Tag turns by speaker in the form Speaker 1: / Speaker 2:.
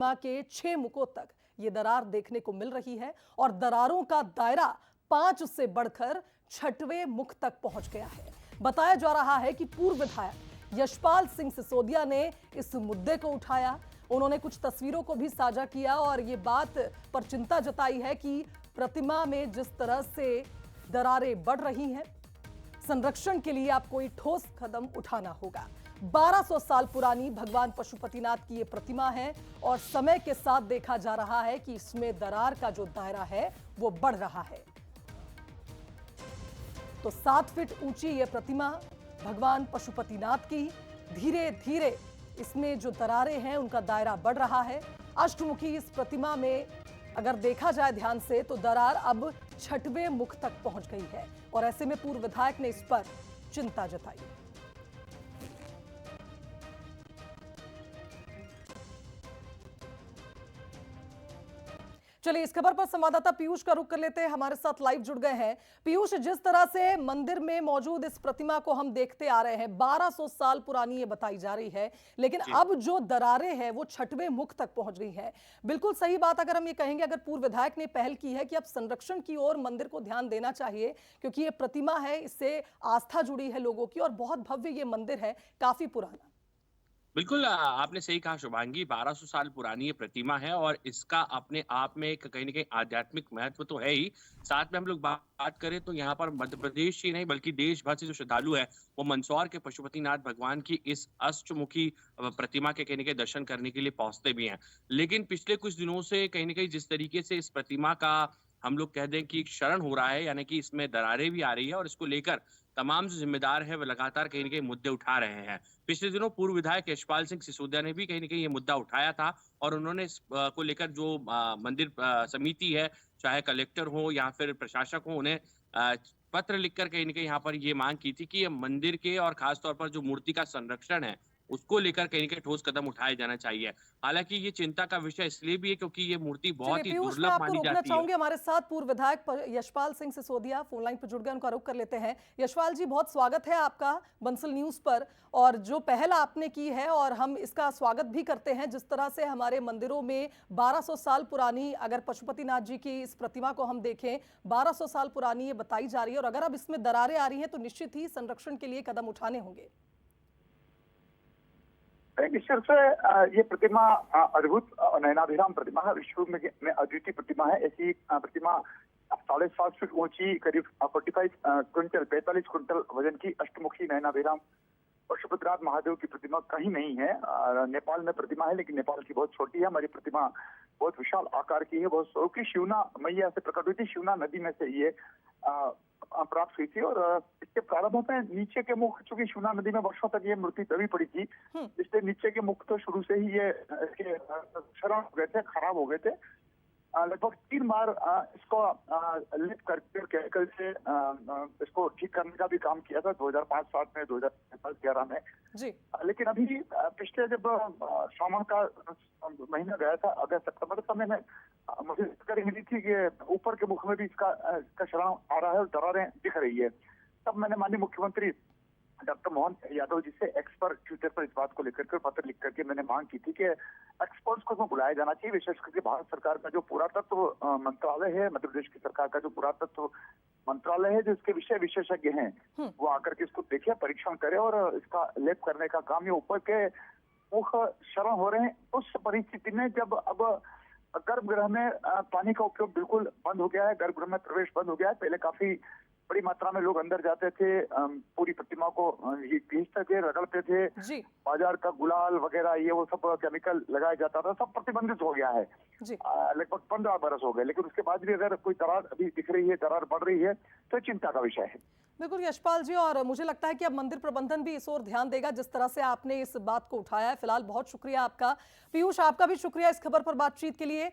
Speaker 1: प्रतिमा के 6 मुखों तक ये दरार देखने को मिल रही है और दरारों का दायरा 5 से बढ़कर 6वें मुख तक पहुंच गया है। बताया जा रहा है कि पूर्व विधायक यशपाल सिंह सिसोदिया ने इस मुद्दे को उठाया। उन्होंने कुछ तस्वीरों को भी साझा किया और ये बात पर चिंता जताई है कि प्रतिमा में जिस तरह से दरारें बढ़ रही हैं, संरक्षण के लिए आप कोई ठोस कदम उठाना होगा। 1200 साल पुरानी भगवान पशुपतिनाथ की ये प्रतिमा है और समय के साथ देखा जा रहा है कि इसमें दरार का जो दायरा है वो बढ़ रहा है। तो 7 फीट ऊंची ये प्रतिमा भगवान पशुपतिनाथ की, धीरे धीरे इसमें जो दरारें हैं उनका दायरा बढ़ रहा है। अष्टमुखी इस प्रतिमा में अगर देखा जाए ध्यान से तो दरार अब 6वें मुख तक पहुंच गई है और ऐसे में पूर्व विधायक ने इस पर चिंता जताई। चलिए इस खबर पर संवाददाता पीयूष का रुख कर लेते हैं, हमारे साथ लाइव जुड़ गए हैं। पीयूष, जिस तरह से मंदिर में मौजूद इस प्रतिमा को हम देखते आ रहे हैं, 1200 साल पुरानी ये बताई जा रही है, लेकिन अब जो दरारें हैं वो 6वें मुख तक पहुंच गई है। बिल्कुल सही बात अगर हम ये कहेंगे, अगर पूर्व विधायक ने पहल की है कि अब संरक्षण की ओर मंदिर को ध्यान देना चाहिए, क्योंकि ये प्रतिमा है, इससे आस्था जुड़ी है लोगों की और बहुत भव्य ये मंदिर है, काफी पुराना।
Speaker 2: बिल्कुल आपने सही कहा शुभांगी। 1200 साल पुरानी ये प्रतिमा है और इसका अपने आप में एक कहीं न कहीं आध्यात्मिक महत्व तो है ही। साथ में हम लोग बात करें तो यहाँ पर मध्य प्रदेश ही नहीं बल्कि देश भर से जो श्रद्धालु हैं, वो मंदसौर के पशुपतिनाथ भगवान की इस अष्टमुखी प्रतिमा के कहीं न कहीं दर्शन करने के लिए पहुँचते भी हैं। लेकिन पिछले कुछ दिनों से कहीं न कहीं जिस तरीके से इस प्रतिमा का हम लोग कह दें कि क्षरण हो रहा है, यानी कि इसमें दरारें भी आ रही है और इसको लेकर तमाम जो जिम्मेदार है वो लगातार कहीं न कहीं मुद्दे उठा रहे हैं। पिछले दिनों पूर्व विधायक यशपाल सिंह सिसोदिया ने भी कहीं न कहीं ये मुद्दा उठाया था और उन्होंने इस को लेकर जो मंदिर समिति है, चाहे कलेक्टर हो या फिर प्रशासक हो, उन्हें पत्र लिखकर कहीं न कहीं यहाँ पर ये माँग की थी कि ये मंदिर के और खास तौर पर जो मूर्ति का संरक्षण है, उसको लेकर कहीं न कहीं ठोस कदम उठाया जाना चाहिए। हालाँकि ये चिंता का विषय इसलिए भी है क्योंकि ये मूर्ति
Speaker 1: चलिए
Speaker 2: बहुत ही
Speaker 1: पीयूष, मैं
Speaker 2: दुर्लभ
Speaker 1: आपको
Speaker 2: मानी
Speaker 1: रोकना
Speaker 2: जाती है।
Speaker 1: चाहूंगी, हमारे साथ पूर्व विधायक यशपाल सिंह सिसोदिया फोन लाइन पर जुड़ गए, उनका रुख कर लेते हैं। यशपाल जी, बहुत स्वागत है आपका बंसल न्यूज पर। और जो पहल आपने की है और हम इसका स्वागत भी करते हैं, जिस तरह से हमारे मंदिरों में 1200 साल पुरानी, अगर पशुपतिनाथ जी की इस प्रतिमा को हम देखें, 1200 साल पुरानी ये बताई जा रही है और अगर अब इसमें दरारें आ रही हैं तो निश्चित ही संरक्षण के लिए कदम उठाने होंगे।
Speaker 3: निश्चित रूप से ये प्रतिमा अद्भुत नयनाभिराम प्रतिमा है, विश्व में अद्वितीय प्रतिमा है। ऐसी प्रतिमा 7.5 फीट ऊंची, करीब 45 क्विंटल 45 क्विंटल वजन की अष्टमुखी नयनाभिराम पशुपतिनाथ महादेव की प्रतिमा कहीं नहीं है। नेपाल में प्रतिमा है, लेकिन नेपाल की बहुत छोटी है। हमारी प्रतिमा बहुत विशाल आकार की है, बहुत स्वरूप की। शिवना मैया से प्रकट हुई थी, शिवना नदी में से ये प्राप्त हुई थी और इसके प्रारंभ में नीचे के मुख, चूंकि शिवना नदी में वर्षों तक ये मूर्ति दबी पड़ी थी, इसलिए नीचे के मुख तो शुरू से ही ये इसके क्षरण हो गए थे, खराब हो गए थे। लगभग 3 बार इसको लिप करके केमिकल से इसको ठीक करने का भी काम किया था, 2005-7 में, 2011 में
Speaker 1: जी।
Speaker 3: लेकिन अभी पिछले जब सावन का महीना गया था, अगस्त सितंबर समय में मुझे जानकारी मिली थी कि ऊपर के मुख में भी इसका क्षरण आ रहा है और दरारें दिख रही है। तब मैंने माननीय मुख्यमंत्री डॉक्टर मोहन यादव जी से एक्स पर ट्विटर पर इस बात को लेकर के पत्र लिख करके मैंने मांग की थी कि एक्सपर्ट्स को बुलाया जाना चाहिए, विशेष करके भारत सरकार का जो पुरातत्व मंत्रालय है, मध्य प्रदेश की सरकार का जो पुरातत्व मंत्रालय है, जो इसके विषय विशेषज्ञ हैं, वो आकर के इसको देखे, परीक्षण करे और इसका लेप करने का काम, ये ऊपर के मुख क्षरण हो रहे हैं उस परिस्थिति में जब अब गर्भगृह में पानी का उपयोग बिल्कुल बंद हो गया है, गर्भगृह में प्रवेश बंद हो गया है। पहले काफी बड़ी मात्रा में लोग अंदर जाते थे, पूरी प्रतिमा को खींचते थे, रगड़ते थे, बाजार का गुलाल वगैरह ये वो सब केमिकल लगाया जाता था, सब प्रतिबंधित हो गया है। लगभग 15 बरस हो गए, लेकिन उसके बाद भी अगर कोई दरार अभी दिख रही है, दरार बढ़ रही है, तो चिंता का विषय है।
Speaker 1: बिल्कुल यशपाल जी, और मुझे लगता है कि अब मंदिर प्रबंधन भी इस ओर ध्यान देगा, जिस तरह से आपने इस बात को उठाया है। फिलहाल बहुत शुक्रिया आपका। पीयूष, आपका भी शुक्रिया इस खबर पर बातचीत के लिए।